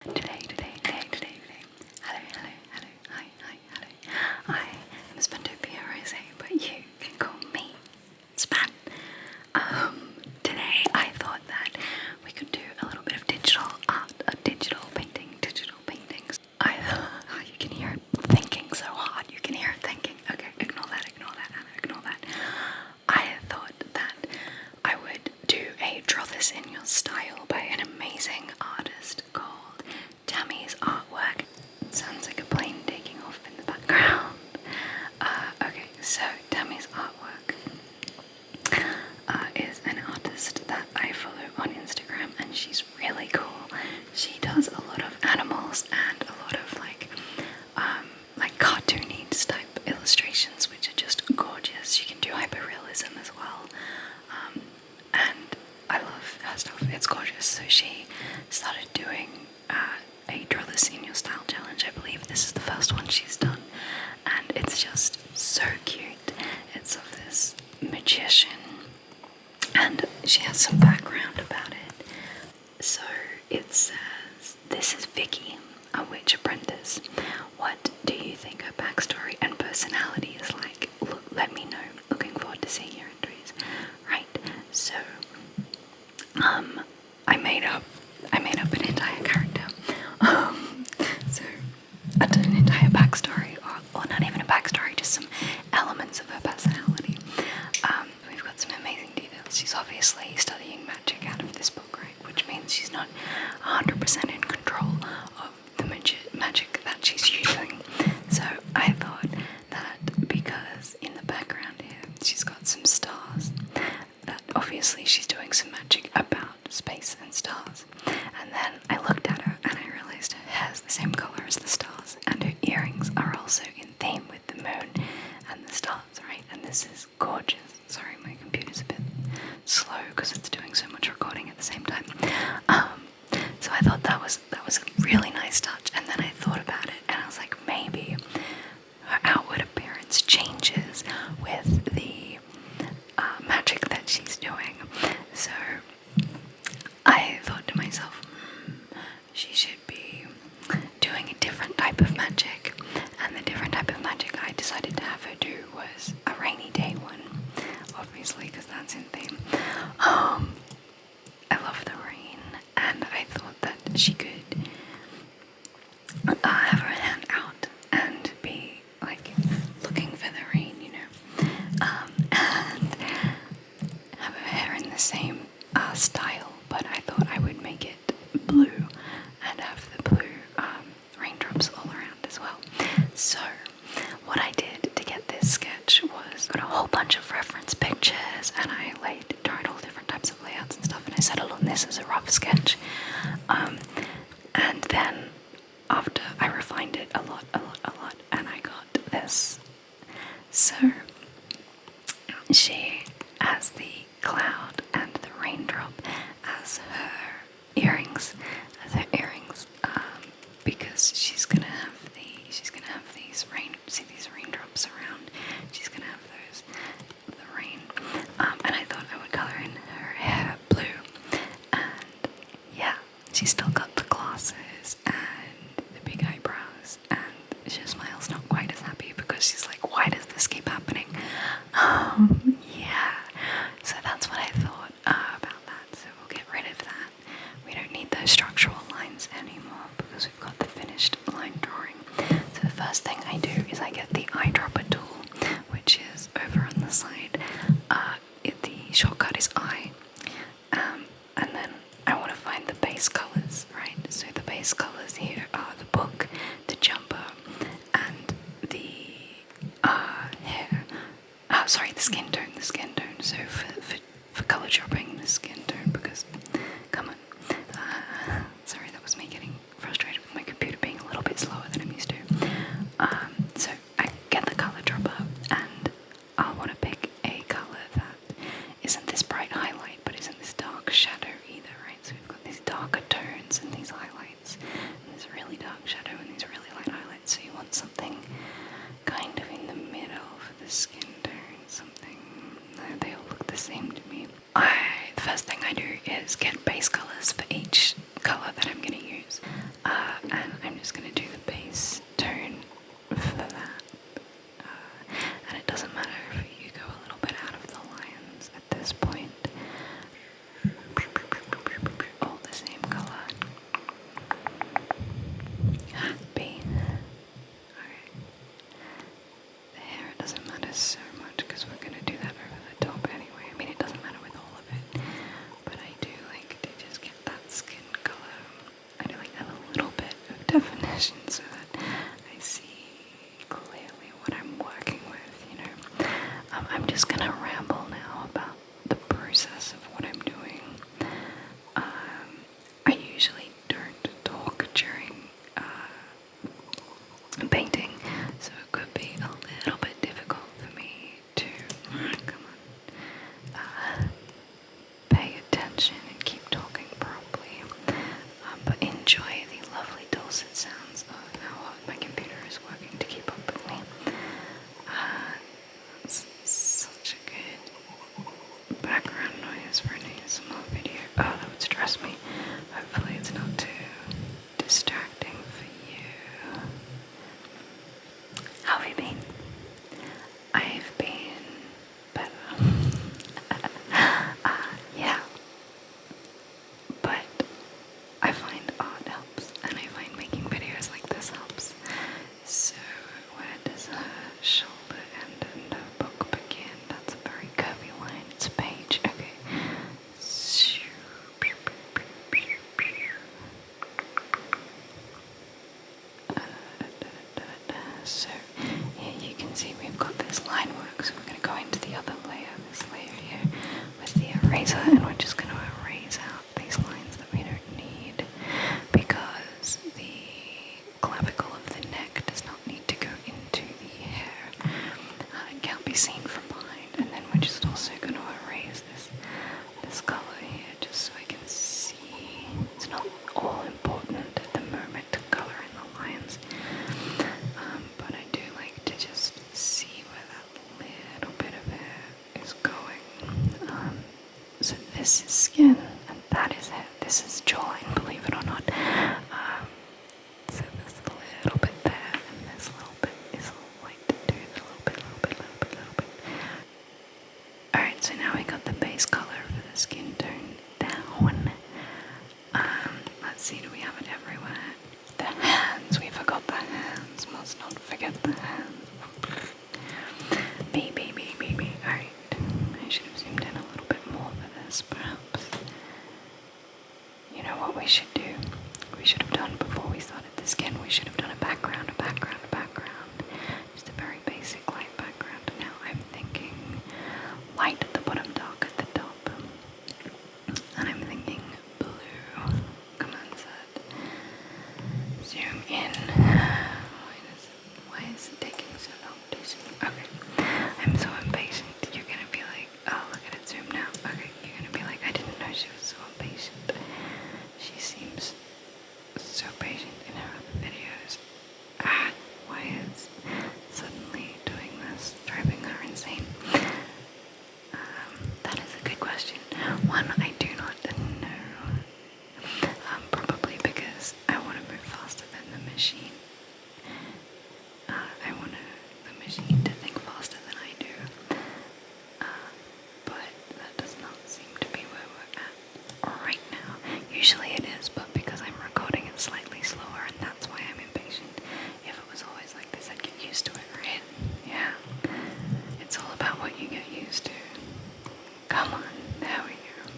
Hello. I am Spantopia, but you can call me Span. Today I thought that we could do a little bit of digital art, digital paintings. You can hear it thinking so hard. You can hear it thinking. Okay, ignore that, Anna, ignore that. I thought that I would do a Draw This in Your Style by an amazing artist called Tammysartwork. It sounds like a plane taking off in the background. Okay, so Tammysartwork is an artist that I follow on Instagram, and she's really cool. She does a lot of animals and a lot of like cartoony type illustrations, which are just gorgeous. She can do hyperrealism as well, and I love her stuff. It's gorgeous. So she started doing a Draw This in Your Style challenge. I believe this is the first one she's done, and it's just so cute. It's of this magician, and she has some background about it. So it says, "This is Vicky, a witch apprentice. What do you think her backstory and personality is like? Let me know. Looking forward to seeing your entries." Right, so I made up an entire character. So I did an entire backstory, or not even a backstory, just some elements of her personality. We've got some amazing details. She's obviously studying magic out of this book, right? Which means she's not 100% in control of the magic that she's using. So I thought that because in the background here she's got some stars, that obviously she's doing some magic about space and stars. And then I looked at her and I realized her hair's the same color as the stars, and her earrings are also in theme with the moon and the stars, right? And this is gorgeous. Sorry, my computer's a bit slow because it's doing so much recording at the same time. So I thought that was a really nice touch, and then I thought about it and I was like, maybe her outward appearance changes with the magic that she's doing. So I thought to myself, she should be doing a different type of magic, and the different type of magic I decided to have her do was a rainy day one, obviously, because that's in theme. I love the rain, and I thought that she could have her hand out and be like looking for the rain, and have her hair in the same style, but I thought I would make it blue and have the blue raindrops all around as well. So what I did to get this sketch was got a whole bunch of reference pictures, and I tried all different types of layouts and stuff, and I settled on this as a rough sketch. And then after I refined it a lot, and I got this. So she has the cloud and the raindrop as her earrings, because she's gonna have these raindrops around. She's gonna have the rain, and I thought I would color in her hair blue, and yeah, she's still got the glasses and the big eyebrows, and her smile's not quite as happy because she's like, why does this keep happening? Yeah, so that's what I thought about that. So we'll get rid of that. We don't need those structural lines anymore because we've got the finished line drawing. So the first thing I do is I get the eyedropper tool, which is over on the side. The shortcut is I, and then I want to find the base colors, right? So the base colors here are the book, the jumper, and the hair. The skin tone. So for color dropping, the skin tone, because, come on. Sorry, that was me getting frustrated with my computer being a little bit slower than I'm used to. So I get the color dropper, and I want to pick a color that isn't this bright highlight, but isn't this dark shadow either, right? So we've got these darker tones and these highlights, and this really dark shadow and these really light highlights. So you want something kind of in the middle for the skin tone, something. They all look the same to me. The first thing I do is get base colors for each color that I'm going to use. definition so that I see clearly what I'm working with, you know. I'm just gonna ramble now about the process of what I'm doing. I usually don't talk during painting, so it could be a little bit difficult for me to pay attention and keep talking properly, but enjoy the lovely dulcet sounds of how hard my computer is working to keep up with me. It's such a good background noise for an ASMR video. Oh, that would stress me. Hopefully it's not too distracting for you. How have you been? I've been better. Yeah. But I find art helps, and I find making videos like this helps. So where does her shoulder end and her book begin? That's a very curvy line. It's a page. Okay. So here you can see we've got this line work, so we're going to go into the other layer, this layer here, with the eraser, and we're just going to erase out these lines that we don't need, because the clavicle of the neck does not need to go into the hair. It can't be seen from behind. And then we're just also going to erase this color here, just so I can see. It's not all important at the moment to color in the lines, but I do like to just see where that little bit of hair is going. So this is skin, and that is hair. This is jawline, believe it or not. So there's a little bit there, and this little bit is light to do, a little bit. Alright, so now we got the base color for the skin tone down. Let's see, do we have it everywhere? The hands, we forgot the hands. Must not forget the hands. B. Alright, I should have zoomed in a little bit more for this, perhaps. You know what we should do? We should have done before we started the skin. We should have done a background. Just a very basic light background. Now I'm thinking light at the bottom, dark at the top. And I'm thinking blue. Come on, set. Zoom in. Why is it taking so long to zoom? Okay. I'm so impatient. You're gonna be like, oh, look at it zoom now. Okay, you're gonna be like, I didn't know she was so impatient. She seems so patient in her other videos. Why is suddenly doing this driving her insane? That is a good question. One, I do not know. Probably because I want to move faster than the machine. I want the machine to think faster than I do. But that does not seem to be where we're at right now. Usually it is, but because I'm recording it slightly slower, and that's why I'm impatient. If it was always like this, I'd get used to it, right? Yeah. It's all about what you get used to. Come on, there we go.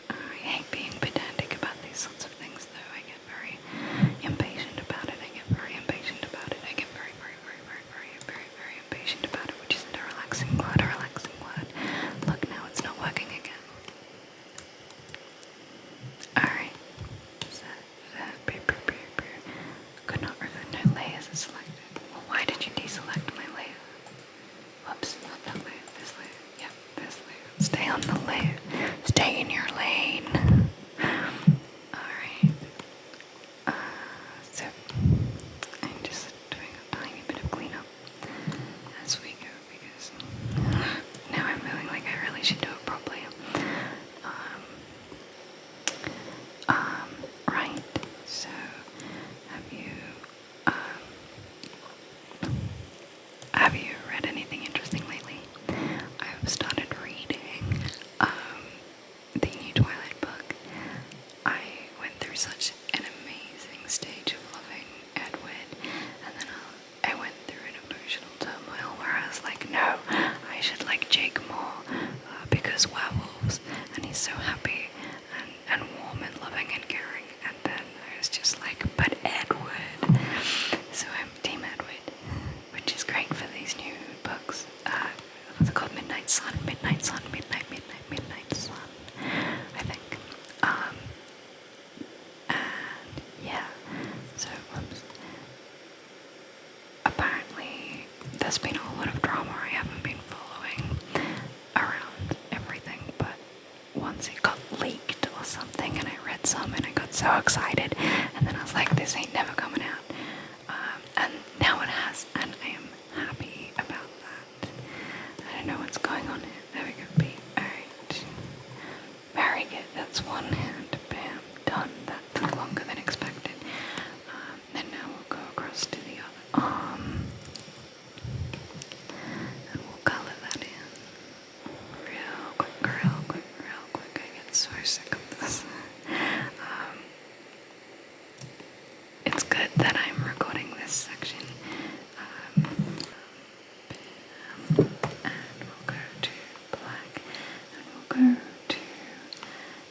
I hate being pedantic about these sorts of things, though. I get very impatient about it. I get very impatient about it. I get very impatient about it, which isn't a relaxing word. Look, now it's not working again. Alright. Could not remove no layers are selected. Well, why did you deselect my layer? Whoops, not that layer. This layer. Yep, this layer. Stay on the layer. Stay in your lane. Alright. So, I'm just doing a tiny bit of cleanup as we go, because now I'm feeling like I really should do it properly. Right. So, have you read anything interesting lately? I've started reading the new Twilight book. I went through such an amazing stage of loving Edward, and then I went through an emotional turmoil where I was like, no, I should like Jake more, because werewolves, and he's so happy and warm and loving and caring, and then like, but Edward. So I'm Team Edward, which is great for these new books. What's it called? Midnight Sun, Midnight Sun, Midnight Sun, I think. And yeah, so apparently there's been a whole lot of drama. I haven't been following around everything, but once it got leaked or something and I read some and I got so excited, and then I was like, this ain't never coming out. And now it has, and I am happy about that. I don't know what's going on here. There we go, B. Alright. Very good. That's one hand. Bam. Done. That took longer than expected. And now we'll go across to the other arm. And we'll colour that in. Real quick. I get so sick of this. It's good that I'm recording this section. And we'll go to black. And we'll go to...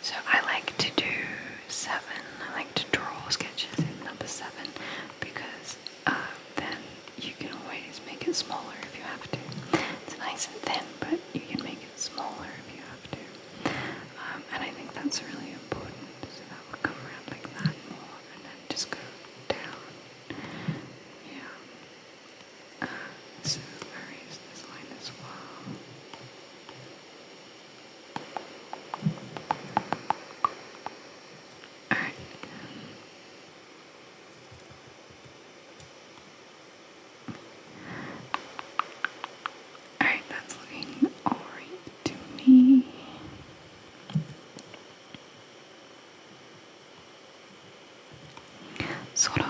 So I like to do 7. I like to draw sketches in number 7 because then you can always make it smaller if you have to. It's nice and thin, but you can make it smaller if you have to. And I think that's really important. So that will come around like that more and then just go down. Yeah. So erase this line as well. Alright. Alright, that's looking alright to me. Sort of